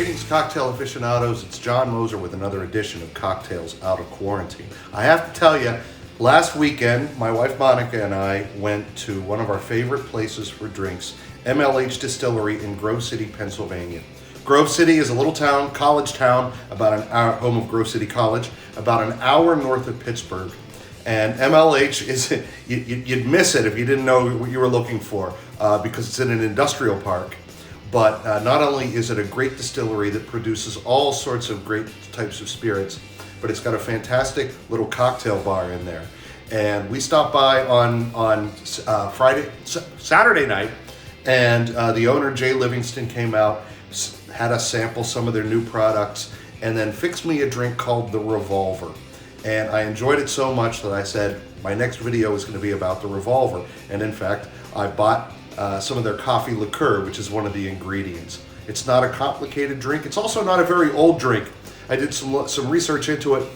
Greetings, cocktail aficionados. It's John Moser with another edition of Cocktails Out of Quarantine. I have to tell you, last weekend, my wife Monica and I went to one of our favorite places for drinks, MLH Distillery in Grove City, Pennsylvania. Grove City is a little town, college town, about an hour, home of Grove City College, about an hour north of Pittsburgh. And MLH is, you'd miss it if you didn't know what you were looking for, because it's in an industrial park. But not only is it a great distillery that produces all sorts of great types of spirits, but it's got a fantastic little cocktail bar in there. And we stopped by on Saturday night, and the owner, Jay Livingston, came out, had us sample some of their new products, and then fixed me a drink called the Revolver. And I enjoyed it so much that I said my next video is going to be about the Revolver. And in fact, I bought some of their coffee liqueur, which is one of the ingredients. It's not a complicated drink. It's also not a very old drink. I did some research into it.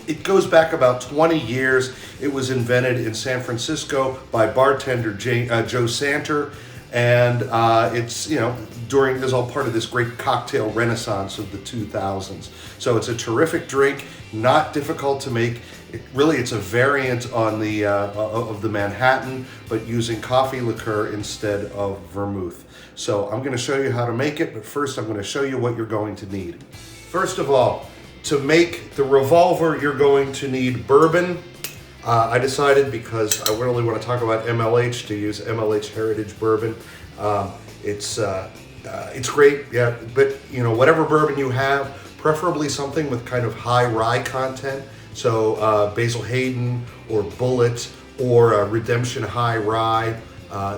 It goes back about 20 years. It was invented in San Francisco by bartender Joe Santer, and it's, you know, it was all part of this great cocktail renaissance of the 2000s. So it's a terrific drink, not difficult to make. It's a variant on the of the Manhattan, but using coffee liqueur instead of vermouth. So I'm going to show you how to make it, but first I'm going to show you what you're going to need. First of all, to make the Revolver, you're going to need bourbon. I decided, because I really want to talk about MLH, to use MLH Heritage Bourbon. It's great, yeah, but you know, whatever bourbon you have, preferably something with kind of high rye content. So Basil Hayden or Bullet or Redemption High Rye,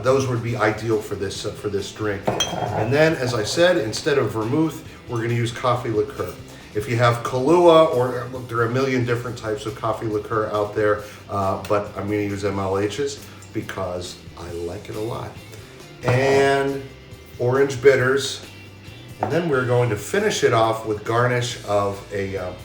those would be ideal for this drink. And then, as I said, instead of vermouth, we're going to use coffee liqueur. If you have Kahlua, or look, there are a million different types of coffee liqueur out there, but I'm going to use MLH's because I like it a lot. And orange bitters, and then we're going to finish it off with garnish of a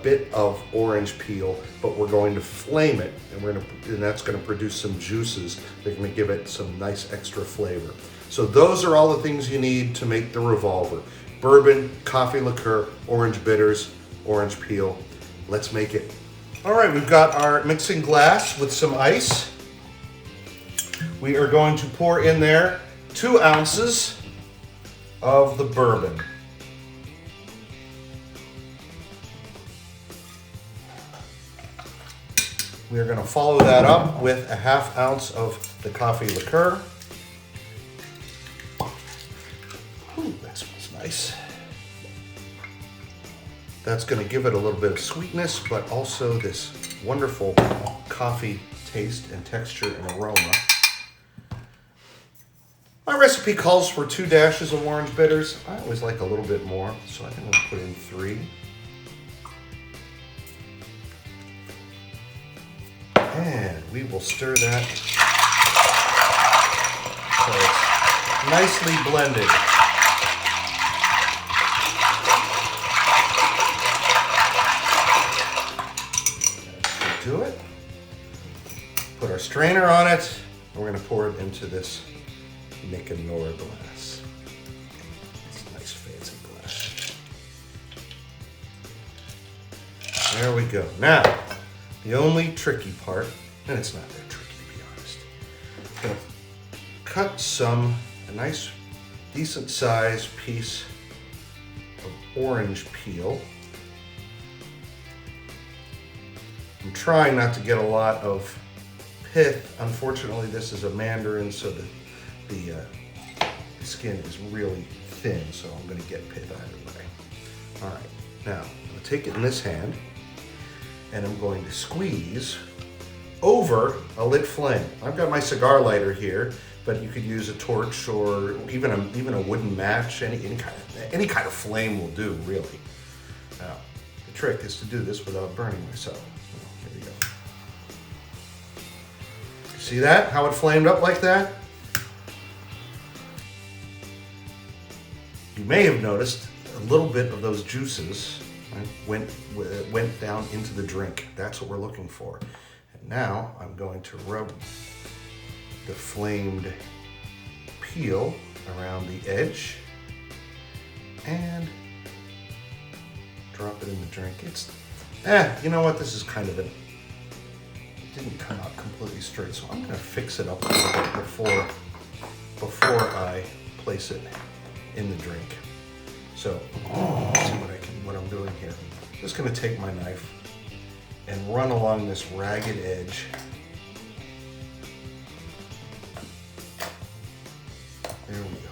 bit of orange peel, but we're going to flame it, and that's going to produce some juices that are going to give it some nice extra flavor. So those are all the things you need to make the Revolver: bourbon, coffee liqueur, orange bitters, orange peel. Let's make it. All right, we've got our mixing glass with some ice. We are going to pour in there 2 ounces of the bourbon. We are going to follow that up with a 1/2 ounce of the coffee liqueur. Ooh, that smells nice. That's going to give it a little bit of sweetness, but also this wonderful coffee taste and texture and aroma. My recipe calls for 2 dashes of orange bitters. I always like a little bit more, so I think I'll put in 3. And we will stir that so it's nicely blended. That should do it. Put our strainer on it, and we're going to pour it into this Nick and Nora glass. It's a nice fancy glass. There we go. Now, the only tricky part, and it's not that tricky to be honest, I'm going to cut a nice decent sized piece of orange peel. I'm trying not to get a lot of pith. Unfortunately, this is a mandarin, so the skin is really thin, so I'm going to get pith either way. All right, now I'm going to take it in this hand, and I'm going to squeeze over a lit flame. I've got my cigar lighter here, but you could use a torch or even a wooden match. Any kind of flame will do, really. Now, the trick is to do this without burning myself. Here we go. See that? How it flamed up like that? You may have noticed a little bit of those juices, right, went down into the drink. That's what we're looking for. And now I'm going to rub the flamed peel around the edge and drop it in the drink. It's, you know what? This is kind of it didn't come out completely straight, so I'm gonna fix it up a little bit before I place it in the drink. So let's see what I'm doing here. Just gonna take my knife and run along this ragged edge. There we go.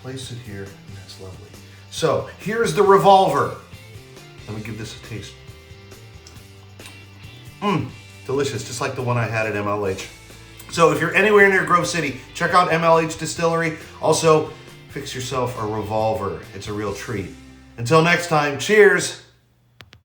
Place it here, and that's lovely. So here's the Revolver. Let me give this a taste. Delicious, just like the one I had at MLH. So if you're anywhere near Grove City, check out MLH Distillery. Also, fix yourself a Revolver. It's a real treat. Until next time, cheers.